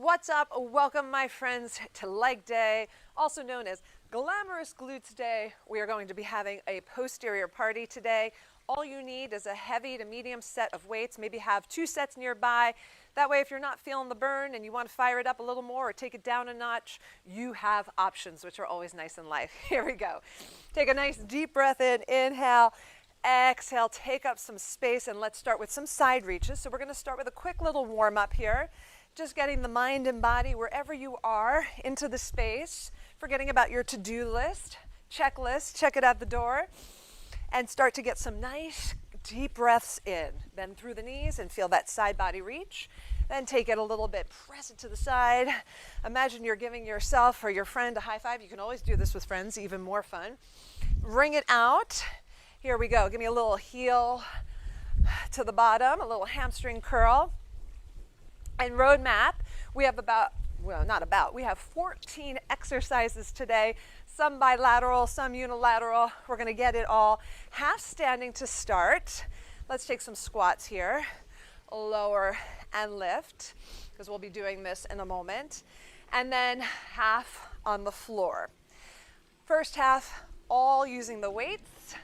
What's up? Welcome, my friends, to Leg Day, also known as Glamorous Glutes Day. We are going to be having a posterior party today. All you need is a heavy to medium set of weights. Maybe have 2 sets nearby. That way, if you're not feeling the burn and you want to fire it up a little more or take it down a notch, you have options, which are always nice in life. Here we go. Take a nice deep breath in, inhale. Exhale, take up some space, and let's start with some side reaches. So we're going to start with a quick little warm up here. Just getting the mind and body, wherever you are, into the space. Forgetting about your to-do list, checklist, check it at the door. And start to get some nice deep breaths in. Bend through the knees and feel that side body reach. Then take it a little bit, press it to the side. Imagine you're giving yourself or your friend a high five. You can always do this with friends, even more fun. Bring it out. Here we go. Give me a little heel to the bottom, a little hamstring curl. And roadmap, we have we have 14 exercises today, some bilateral, some unilateral. We're going to get it all. Half standing to start. Let's take some squats here. Lower and lift, because we'll be doing this in a moment. And then half on the floor. First half, all using the weights.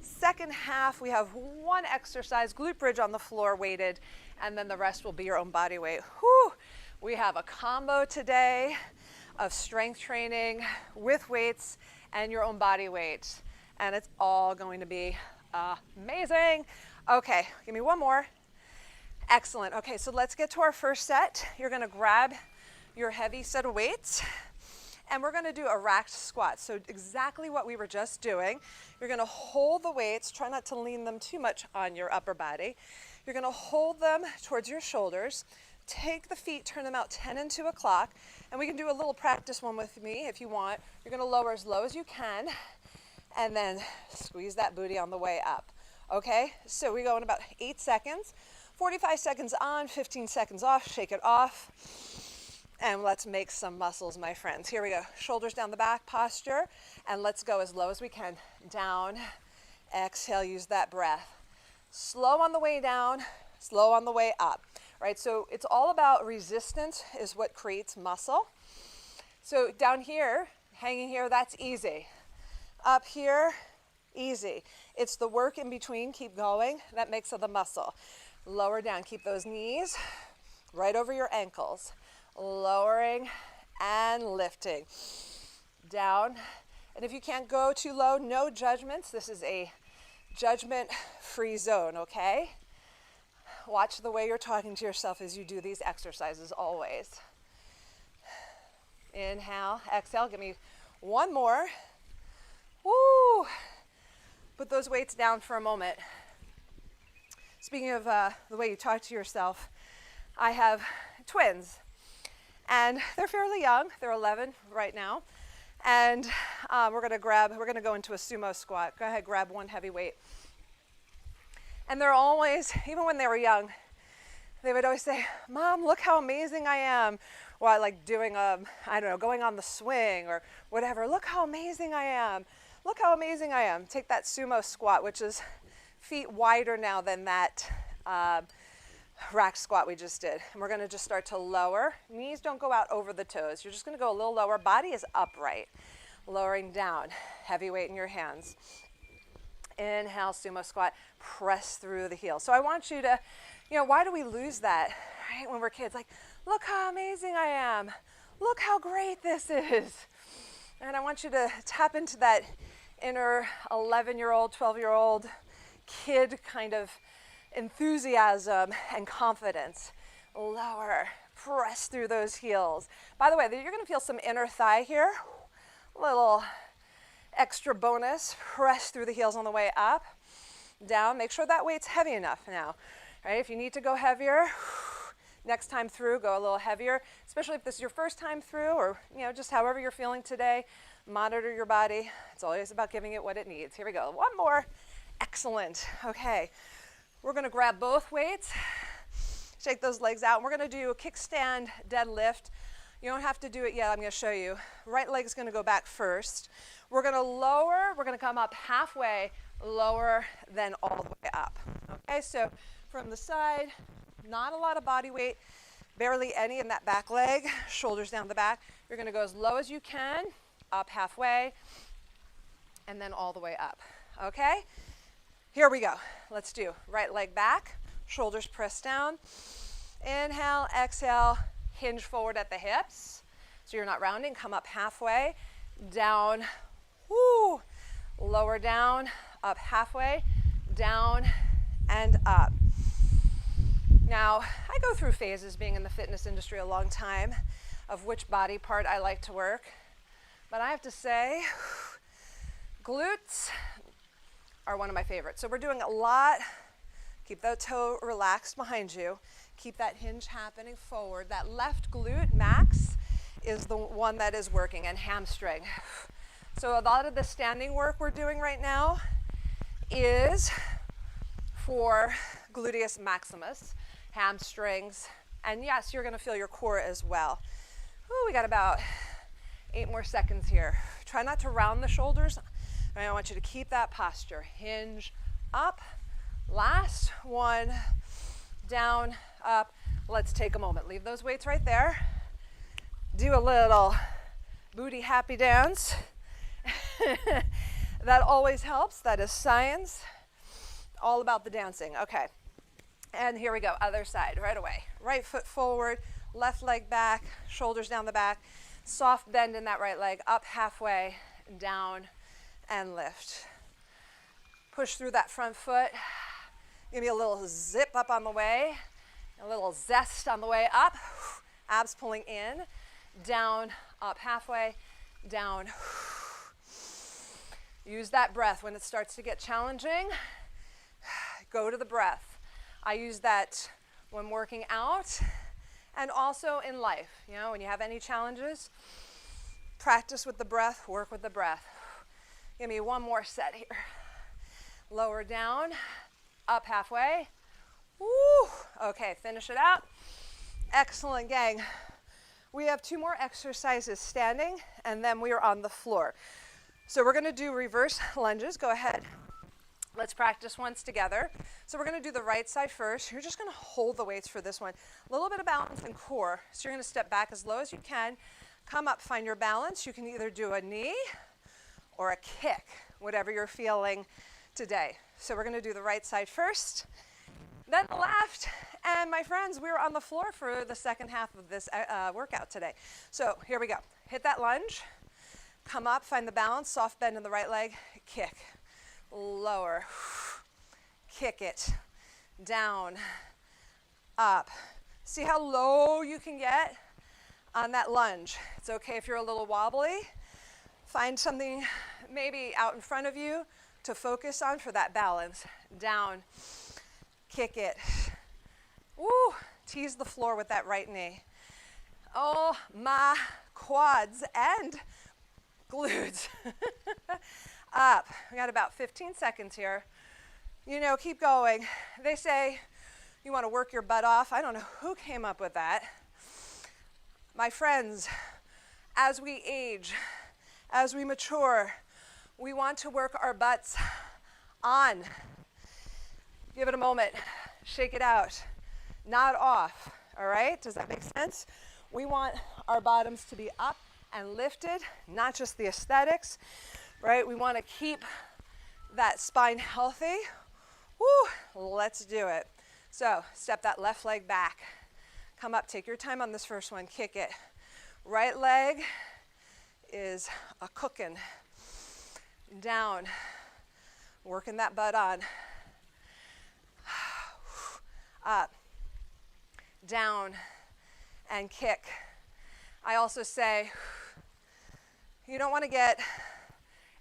Second half, we have one exercise, glute bridge on the floor, weighted, and then the rest will be your own body weight. Whew. We have a combo today of strength training with weights and your own body weight, and it's all going to be amazing. Okay, give me one more. Excellent. Okay, so let's get to our first set. You're going to grab your heavy set of weights. And we're going to do a racked squat. So exactly what we were just doing. You're going to hold the weights. Try not to lean them too much on your upper body. You're going to hold them towards your shoulders. Take the feet, turn them out 10 and 2 o'clock. And we can do a little practice one with me if you want. You're going to lower as low as you can. And then squeeze that booty on the way up. Okay? So we go in about 8 seconds. 45 seconds on, 15 seconds off. Shake it off. And let's make some muscles, my friends. Here we go. Shoulders down the back posture. And let's go as low as we can. Down. Exhale, use that breath. Slow on the way down, slow on the way up. Right? So it's all about resistance is what creates muscle. So down here, hanging here, that's easy. Up here, easy. It's the work in between, keep going, that makes the muscle. Lower down, keep those knees right over your ankles. Lowering and lifting. Down. And if you can't go too low, no judgments. This is a judgment-free zone, okay? Watch the way you're talking to yourself as you do these exercises always. Inhale, exhale. Give me one more. Woo! Put those weights down for a moment. Speaking of the way you talk to yourself, I have twins. And they're fairly young. They're 11 right now. And we're going to go into a sumo squat. Go ahead, grab one heavy weight. And they're always, even when they were young, they would always say, "Mom, look how amazing I am." While like doing, going on the swing or whatever. Look how amazing I am. Look how amazing I am. Take that sumo squat, which is feet wider now than that rack squat we just did. And we're going to just start to lower. Knees don't go out over the toes. You're just going to go a little lower. Body is upright. Lowering down. Heavy weight in your hands. Inhale, sumo squat. Press through the heel. So I want you to, why do we lose that, right? When we're kids, like, look how amazing I am. Look how great this is. And I want you to tap into that inner 11-year-old, 12-year-old kid kind of enthusiasm and confidence. Lower, press through those heels. By the way, you're going to feel some inner thigh here. Little extra bonus. Press through the heels on the way up, down. Make sure that weight's heavy enough now. Right? If you need to go heavier, next time through, go a little heavier. Especially if this is your first time through, or just however you're feeling today. Monitor your body. It's always about giving it what it needs. Here we go. One more. Excellent. Okay. We're going to grab both weights, shake those legs out, and we're going to do a kickstand deadlift. You don't have to do it yet. I'm going to show you. Right leg's going to go back first. We're going to lower. We're going to come up halfway, lower, then all the way up. Okay, so from the side, not a lot of body weight. barely any in that back leg, shoulders down the back. You're going to go as low as you can, up halfway, and then all the way up. Okay? Here we go. Let's do right leg back, shoulders pressed down. Inhale, exhale, hinge forward at the hips. So you're not rounding, come up halfway, down, woo, lower down, up halfway, down, and up. Now, I go through phases being in the fitness industry a long time of which body part I like to work. But I have to say, glutes are one of my favorites. So we're doing a lot. Keep that toe relaxed behind you. Keep that hinge happening forward. That left glute max is the one that is working, and hamstring. So a lot of the standing work we're doing right now is for gluteus maximus, hamstrings, and yes, you're gonna feel your core as well. Ooh, we got about 8 more seconds here. Try not to round the shoulders. I want you to keep that posture. Hinge up. Last one. Down, up. Let's take a moment. Leave those weights right there. Do a little booty happy dance. That always helps. That is science. All about the dancing. Okay. And here we go. Other side right away. Right foot forward, left leg back, shoulders down the back. Soft bend in that right leg, up halfway, down, and lift. Push through that front foot. Give me a little zip up on the way, a little zest on the way up. Abs pulling in, down, up halfway, down. Use that breath when it starts to get challenging. Go to the breath. I use that when working out and also in life. You know, when you have any challenges, practice with the breath, work with the breath. Give me one more set here. Lower down, up halfway. Woo! Okay, finish it out. Excellent, gang. We have 2 more exercises standing, and then we are on the floor. So we're gonna do reverse lunges. Go ahead. Let's practice once together. So we're gonna do the right side first. You're just gonna hold the weights for this one. A little bit of balance and core. So you're gonna step back as low as you can. Come up, find your balance. You can either do a knee or a kick, whatever you're feeling today. So we're gonna do the right side first, then the left. And my friends, we're on the floor for the second half of this workout today. So here we go. Hit that lunge. Come up, find the balance, soft bend in the right leg, kick. Lower, kick it, down, up. See how low you can get on that lunge. It's okay if you're a little wobbly. Find something maybe out in front of you to focus on for that balance. Down, kick it. Woo, tease the floor with that right knee. Oh, my quads and glutes. Up. We got about 15 seconds here. You know, keep going. They say you want to work your butt off. I don't know who came up with that. My friends, as we age, as we mature, we want to work our butts on. Give it a moment. Shake it out. Not off. All right? Does that make sense? We want our bottoms to be up and lifted, not just the aesthetics. Right, we want to keep that spine healthy. Woo, let's do it. So step that left leg back. Come up, take your time on this first one, kick it. Right leg is a cooking. Down, working that butt on. Up, down, and kick. I also say, you don't want to get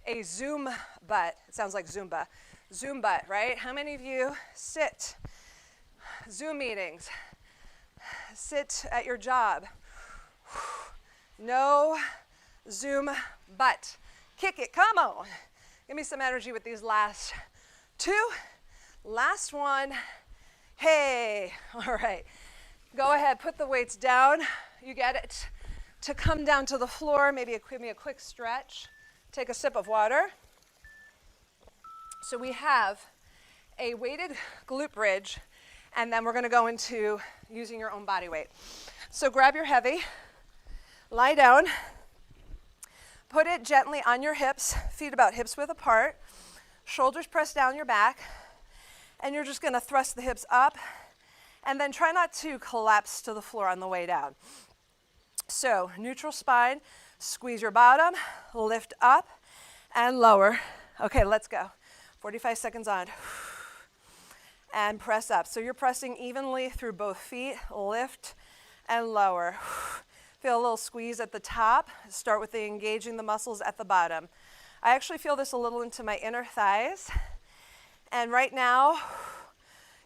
a Zoom butt. It sounds like Zumba. Zoom butt, right? How many of you sit? Zoom meetings. Sit at your job. No Zoom butt. Kick it, come on. Give me some energy with these last 2. Last one. Hey, all right. Go ahead, put the weights down. You get it. To come down to the floor, maybe give me a quick stretch. Take a sip of water. So we have a weighted glute bridge, And then we're going to go into using your own body weight. So grab your heavy, lie down, put it gently on your hips, feet about hips width apart, shoulders pressed down your back, and you're just going to thrust the hips up, and then try not to collapse to the floor on the way down. So neutral spine, squeeze your bottom, lift up and lower. Okay, let's go. 45 seconds on. And press up. So you're pressing evenly through both feet, lift and lower. Feel a little squeeze at the top. Start with engaging the muscles at the bottom. I actually feel this a little into my inner thighs. And right now,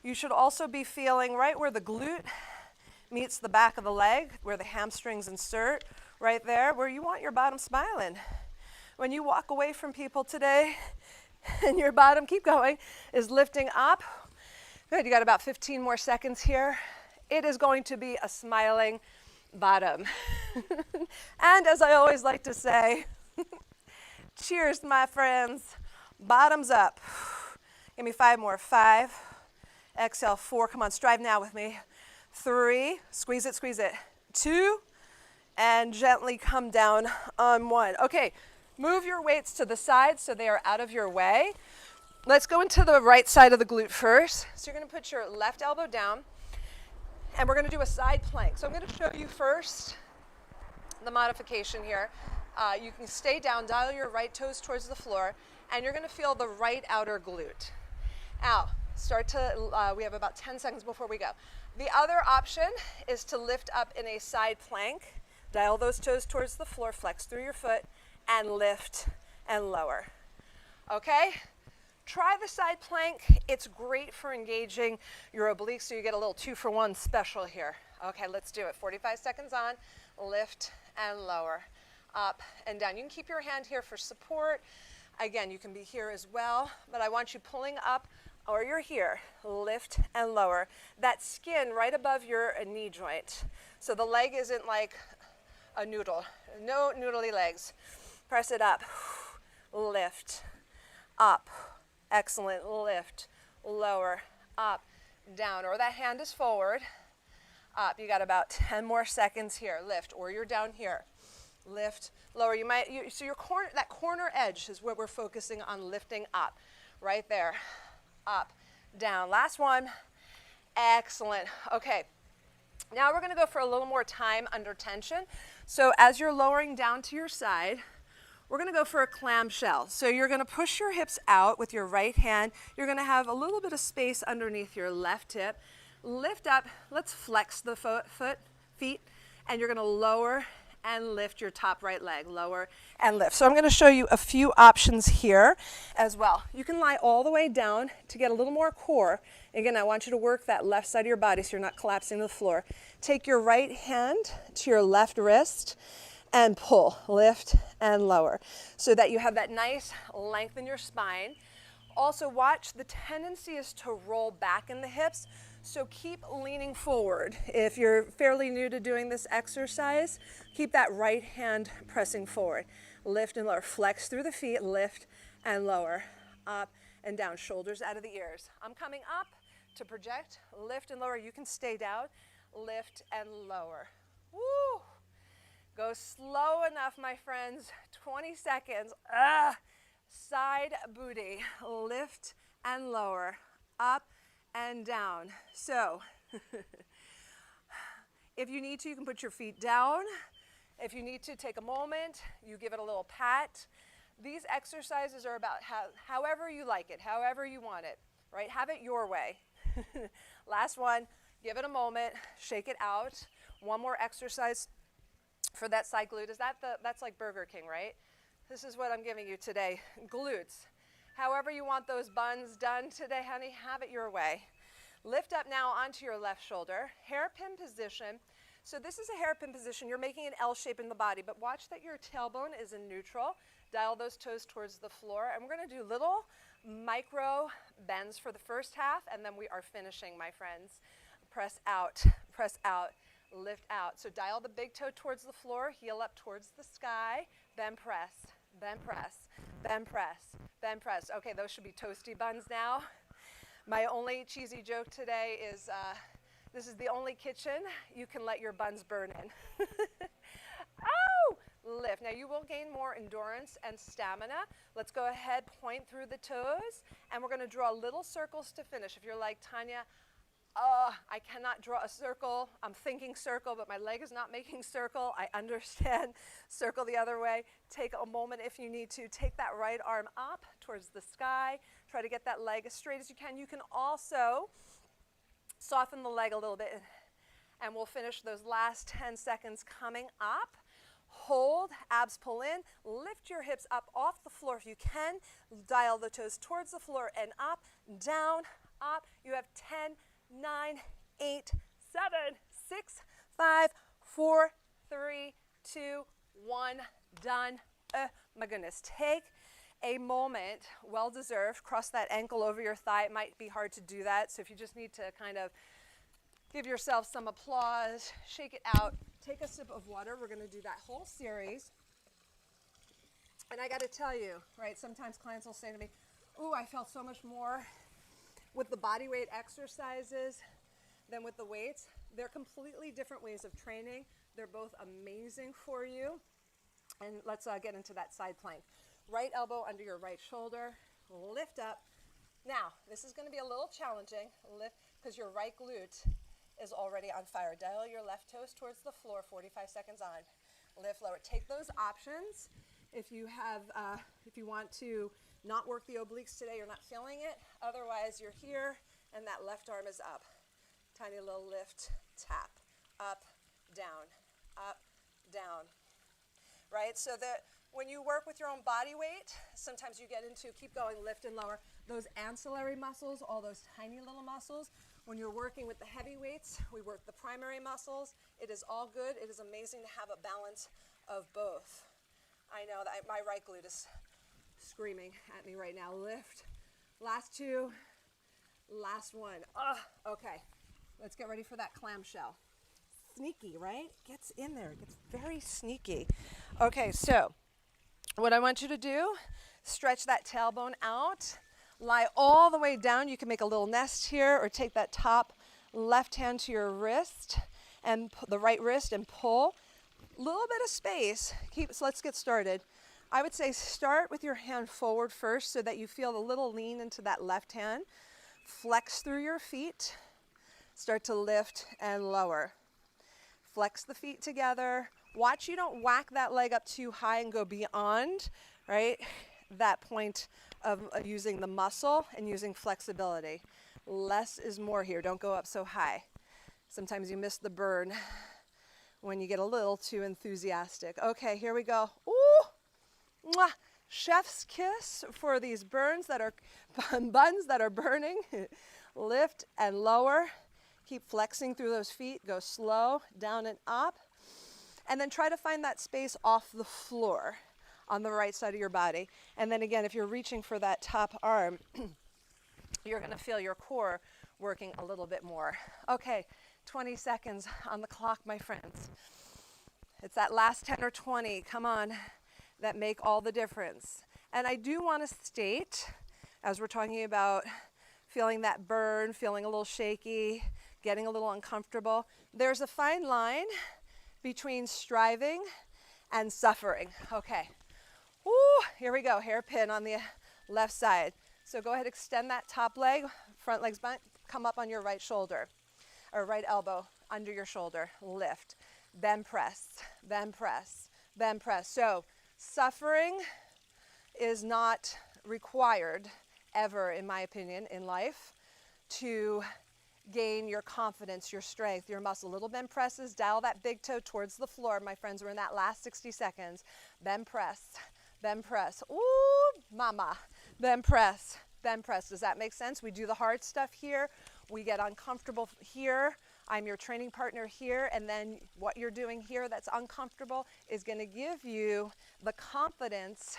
you should also be feeling right where the glute meets the back of the leg, where the hamstrings insert, right there, where you want your bottom smiling. When you walk away from people today and your bottom, keep going, is lifting up. Good, you got about 15 more seconds here. It is going to be a smiling bottom. And as I always like to say, cheers, my friends. Bottoms up. Give me 5 more. 5. Exhale, 4. Come on, strive now with me. 3. Squeeze it, squeeze it. 2. And gently come down on 1. Okay, move your weights to the side so they are out of your way. Let's go into the right side of the glute first. So you're going to put your left elbow down, and we're going to do a side plank. So I'm going to show you first the modification here. You can stay down, dial your right toes towards the floor, and you're going to feel the right outer glute. Now, we have about 10 seconds before we go. The other option is to lift up in a side plank. Dial those toes towards the floor, flex through your foot, and lift and lower. Okay? Try the side plank. It's great for engaging your obliques, so you get a little 2-for-1 special here. Okay, let's do it. 45 seconds on, lift and lower, up and down. You can keep your hand here for support. Again, you can be here as well, but I want you pulling up, or you're here, lift and lower. That skin right above your knee joint. So the leg isn't like a noodle. No noodly legs. Press it up, lift, up. Excellent. Lift, lower, up, down. Or that hand is forward, up. You got about 10 more seconds here. Lift, or you're down here. Lift, lower. So your corner, that corner edge is what we're focusing on, lifting up. Right there. Up, down. Last one. Excellent. Okay. Now we're going to go for a little more time under tension. So as you're lowering down to your side, we're going to go for a clamshell. So you're going to push your hips out with your right hand. You're going to have a little bit of space underneath your left hip. Lift up. Let's flex the feet. And you're going to lower and lift your top right leg. Lower and lift. So I'm going to show you a few options here as well. You can lie all the way down to get a little more core. Again, I want you to work that left side of your body so you're not collapsing to the floor. Take your right hand to your left wrist and pull, lift and lower, so that you have that nice length in your spine. Also watch, the tendency is to roll back in the hips, so keep leaning forward. If you're fairly new to doing this exercise, keep that right hand pressing forward. Lift and lower, flex through the feet, lift and lower, up and down, shoulders out of the ears. I'm coming up to project, lift and lower. You can stay down, lift and lower. Woo! Go slow enough, my friends. 20 seconds. Side booty. Lift and lower. Up and down. So, if you need to, you can put your feet down. If you need to, take a moment. You give it a little pat. These exercises are about however you like it, however you want it, right? Have it your way. Last one. Give it a moment. Shake it out. One more exercise for that side glute. That's like Burger King, right? This is what I'm giving you today. Glutes. However you want those buns done today, honey, have it your way. Lift up now onto your left shoulder. Hairpin position. So this is a hairpin position. You're making an L shape in the body, but watch that your tailbone is in neutral. Dial those toes towards the floor, and we're going to do little micro bends for the first half, and then we are finishing, my friends. Press out, lift out. So dial the big toe towards the floor, heel up towards the sky, then press, then press, then press, then press. Okay, those should be toasty buns now. My only cheesy joke today is this is the only kitchen you can let your buns burn in. Oh! Lift. Now you will gain more endurance and stamina. Let's go ahead, point through the toes, and we're going to draw little circles to finish. If you're like, Tanya, I cannot draw a circle. I'm thinking circle, but my leg is not making circle. I understand. Circle the other way. Take a moment if you need to. Take that right arm up towards the sky. Try to get that leg as straight as you can. You can also soften the leg a little bit, and we'll finish those last 10 seconds coming up. Hold, abs pull in, lift your hips up off the floor if you can. Dial the toes towards the floor and up, down, up. You have 10, 9, 8, 7, 6, 5, 4, 3, 2, 1. Done. My goodness. Take a moment, well deserved. Cross that ankle over your thigh. It might be hard to do that, so if you just need to kind of give yourself some applause, shake it out, take a sip of water. We're going to do that whole series. And I got to tell you, right, sometimes clients will say to me, ooh, I felt so much more with the body weight exercises than with the weights. They're completely different ways of training. They're both amazing for you. And let's get into that side plank. Right elbow under your right shoulder, lift up. Now, this is going to be a little challenging, lift, because your right glute is already on fire. Dial your left toes towards the floor, 45 seconds on. Lift lower. Take those options. If you have, if you want to not work the obliques today, you're not feeling it. Otherwise, you're here, and that left arm is up. Tiny little lift, tap, up, down, right? So that when you work with your own body weight, sometimes you get into, keep going, lift and lower, those ancillary muscles, all those tiny little muscles. When you're working with the heavy weights, we work the primary muscles. It is all good. It is amazing to have a balance of both. I know that my right glute is screaming at me right now. Lift. Last two. Last one. Okay. Let's get ready for that clamshell. Sneaky, right? Gets in there. Gets very sneaky. Okay, so what I want you to do, stretch that tailbone out. Lie all the way down. You can make a little nest here, or take that top left hand to your wrist and the right wrist and pull. A little bit of space. So let's get started. I would say start with your hand forward first so that you feel a little lean into that left hand. Flex through your feet. Start to lift and lower. Flex the feet together. Watch you don't whack that leg up too high and go beyond, right? That point of using the muscle and using flexibility. Less is more here. Don't go up so high. Sometimes you miss the burn when you get a little too enthusiastic. Okay, here we go. Ooh! Mwah! Chef's kiss for these buns that are burning. Lift and lower. Keep flexing through those feet. Go slow, down and up. And then try to find that space off the floor on the right side of your body. And then again, if you're reaching for that top arm, you're going to feel your core working a little bit more. Okay, 20 seconds on the clock, my friends. It's that last 10 or 20, come on, that make all the difference. And I do want to state, as we're talking about feeling that burn, feeling a little shaky, getting a little uncomfortable, there's a fine line between striving and suffering. Okay. Woo, here we go, hairpin on the left side. So go ahead, extend that top leg, front leg's bent, come up on your right shoulder, or right elbow under your shoulder, lift, then press, then press, then press. So suffering is not required ever, in my opinion, in life to gain your confidence, your strength, your muscle. Little bend presses, dial that big toe towards the floor. My friends, we're in that last 60 seconds. Then press, then press. Ooh, mama. Then press, then press. Does that make sense? We do the hard stuff here. We get uncomfortable here. I'm your training partner here. And then what you're doing here that's uncomfortable is going to give you the confidence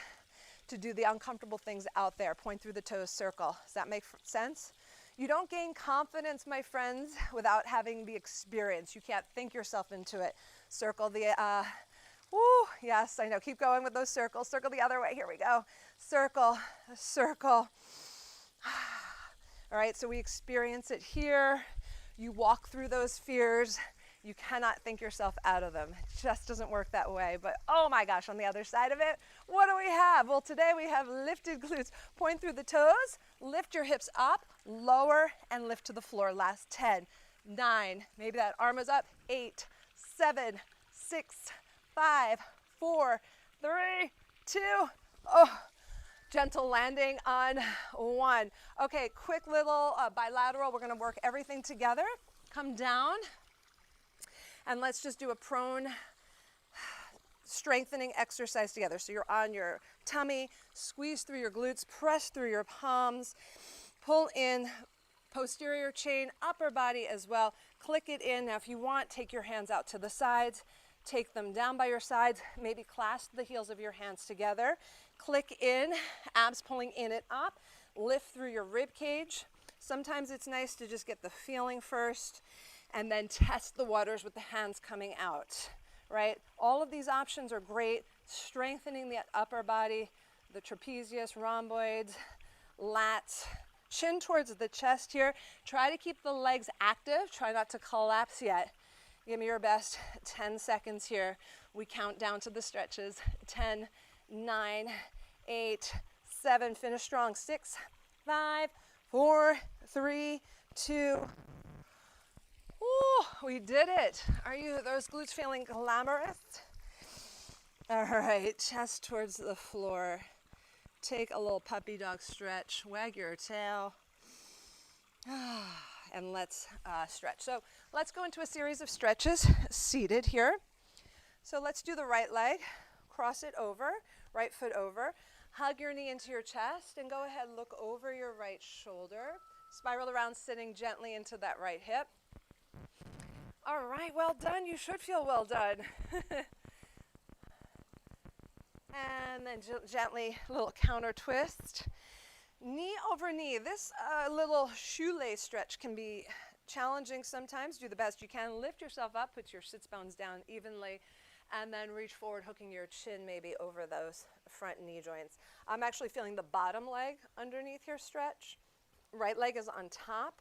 to do the uncomfortable things out there. Point through the toes, circle. Does that make sense? You don't gain confidence, my friends, without having the experience. You can't think yourself into it. Circle the, woo, yes, I know. Keep going with those circles. Circle the other way. Here we go. Circle, circle. All right, so we experience it here. You walk through those fears. You cannot think yourself out of them. It just doesn't work that way. But oh my gosh, on the other side of it, what do we have? Well, today we have lifted glutes. Point through the toes, lift your hips up, lower, and lift to the floor. Last 10, 9, maybe that arm is up, 8, 7, 6, 5, 4, 3, 2, oh, gentle landing on 1. Okay, quick little bilateral. We're gonna work everything together. Come down, and let's just do a prone strengthening exercise together. So you're on your tummy, squeeze through your glutes, press through your palms, pull in posterior chain, upper body as well. Click it in. Now if you want, take your hands out to the sides, take them down by your sides, maybe clasp the heels of your hands together. Click in, abs pulling in and up, lift through your rib cage. Sometimes it's nice to just get the feeling first and then test the waters with the hands coming out, right? All of these options are great, strengthening the upper body, the trapezius, rhomboids, lats, chin towards the chest here. Try to keep the legs active, try not to collapse yet. Give me your best 10 seconds here. We count down to the stretches. 10, 9, 8, 7, finish strong. 6, 5, 4, 3, 2. Ooh, we did it. Are those glutes feeling glamorous? All right, chest towards the floor. Take a little puppy dog stretch. Wag your tail. And let's stretch. So let's go into a series of stretches seated here. So let's do the right leg. Cross it over, right foot over. Hug your knee into your chest and go ahead, look over your right shoulder. Spiral around, sitting gently into that right hip. All right, well done. You should feel well done. And then gently, a little counter twist. Knee over knee. This little shoelace stretch can be challenging sometimes. Do the best you can. Lift yourself up, put your sits bones down evenly, and then reach forward, hooking your chin maybe over those front knee joints. I'm actually feeling the bottom leg underneath here stretch. Right leg is on top.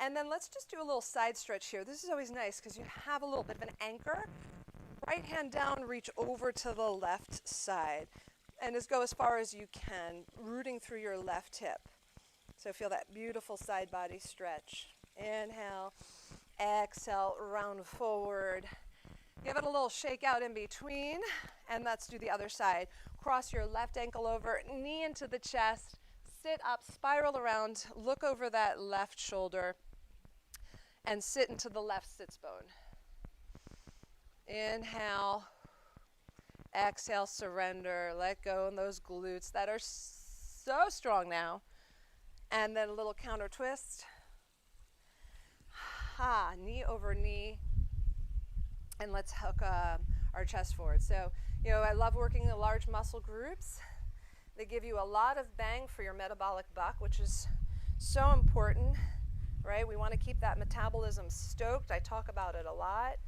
And then let's just do a little side stretch here. This is always nice because you have a little bit of an anchor. Right hand down, reach over to the left side. And just go as far as you can, rooting through your left hip. So feel that beautiful side body stretch. Inhale, exhale, round forward. Give it a little shake out in between. And let's do the other side. Cross your left ankle over, knee into the chest. Sit up, spiral around, look over that left shoulder, and sit into the left sits bone. Inhale, exhale, surrender, let go in those glutes that are so strong now. And then a little counter twist. Knee over knee. And let's hook our chest forward. So, I love working the large muscle groups. They give you a lot of bang for your metabolic buck, which is so important, right? We want to keep that metabolism stoked. I talk about it a lot,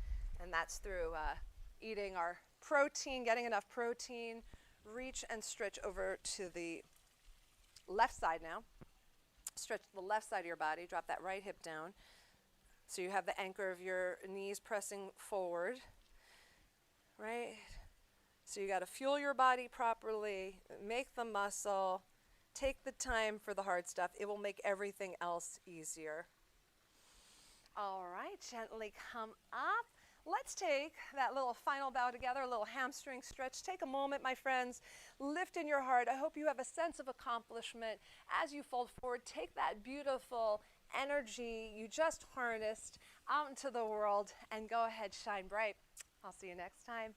and that's through eating our protein, getting enough protein. Reach and stretch over to the left side now. Stretch the left side of your body. Drop that right hip down. So you have the anchor of your knees pressing forward, right? So you got to fuel your body properly, make the muscle, take the time for the hard stuff. It will make everything else easier. All right, gently come up. Let's take that little final bow together, a little hamstring stretch. Take a moment, my friends. Lift in your heart. I hope you have a sense of accomplishment as you fold forward. Take that beautiful energy you just harnessed out into the world and go ahead, shine bright. I'll see you next time.